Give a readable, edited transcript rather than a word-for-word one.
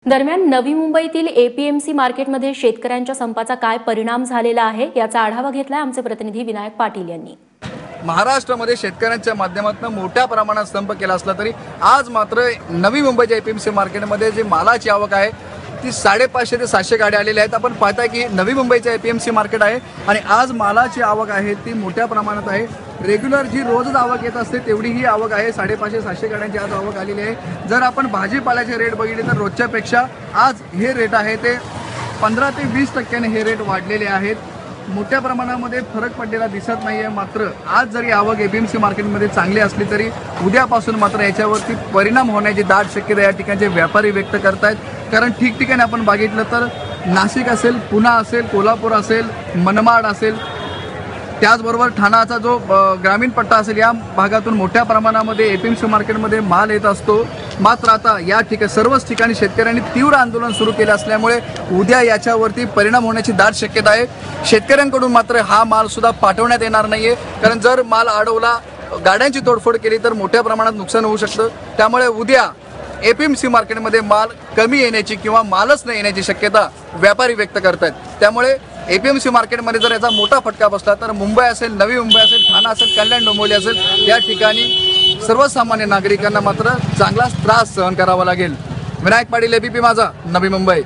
दरम्यान नवी मुंबईतील एपीएमसी मार्केटमध्ये शेतकऱ्यांच्या संपाचा काय परिणाम झालेला आहे याचा आढावा घेतलाय आमचे प्रतिनिधी विनायक पाटील यांनी। महाराष्ट्रामध्ये शेतकऱ्यांच्या माध्यमातून मोठ्या प्रमाणात संप केला असला तरी आज मात्र नवी मुंबईच्या एपीएमसी मार्केटमध्ये जी मालाची आवक आहे ती 550 ते 700 गाड्या आलेल्या आहेत। आपण पाहताय की नवी मुंबईचं एपीएमसी मार्केट आहे आणि आज मालाची आवक आहे ती मोठ्या प्रमाणात आहे। रेग्युलर जी रोजच आवक येत असते तेवढी ही आवक आहे। 550-700 गाड्यांची आज आवक आलेली आहे। जर आपण भाजीपाल्याचे रेट बघितले तर रोजच्यापेक्षा आज हे रेट आहे ते 15 ते 20% हे रेट वाढलेले आहेत। मोठ्या प्रमाणामध्ये फरक पडलेला दिसत नाहीये। मात्र आज जरी आवक एपीएमसी मार्केटमध्ये चांगली असली तरी उद्यापासून मात्र याच्यावरती परिणाम होण्याची दाट शक्यता या ठिकाणचे व्यापारी व्यक्त करतायत। कारण ठिकठिकाणी आपण बघितलं तर नाशिक असेल, पुणे असेल, कोल्हापूर असेल, मनमाड असेल, त्याचबरोबर ठाण्याचा जो ग्रामीण पट्टा असेल या भागातून मोठ्या प्रमाणामध्ये एपीएमसी मार्केटमध्ये माल येत असतो। मात्र आता या ठिकाणी सर्वच ठिकाणी शेतकऱ्यांनी तीव्र आंदोलन सुरू केले असल्यामुळे उद्या याच्यावरती परिणाम होण्याची दाट शक्यता आहे। शेतकऱ्यांकडून मात्र हा माल सुद्धा पाठवण्यात येणार नाहीये, कारण जर माल अडवला, गाड्यांची तोडफोड केली तर मोठ्या प्रमाणात नुकसान होऊ शकतं। त्यामुळे उद्या एपीएमसी मार्केटमध्ये माल कमी येण्याची किंवा मालच न येण्याची शक्यता व्यापारी व्यक्त करतात। त्यामुळे एपीएमसी मार्केटमध्ये जर याचा मोठा फटका बसला तर मुंबई असेल, नवी मुंबई असेल, ठाणा असेल, कल्याण डोंबिवली असेल या ठिकाणी सर्वसामान्य नागरिकांना मात्र चांगलाच त्रास सहन करावा लागेल। विनायक पाटील, एबीपी माझा, नवी मुंबई।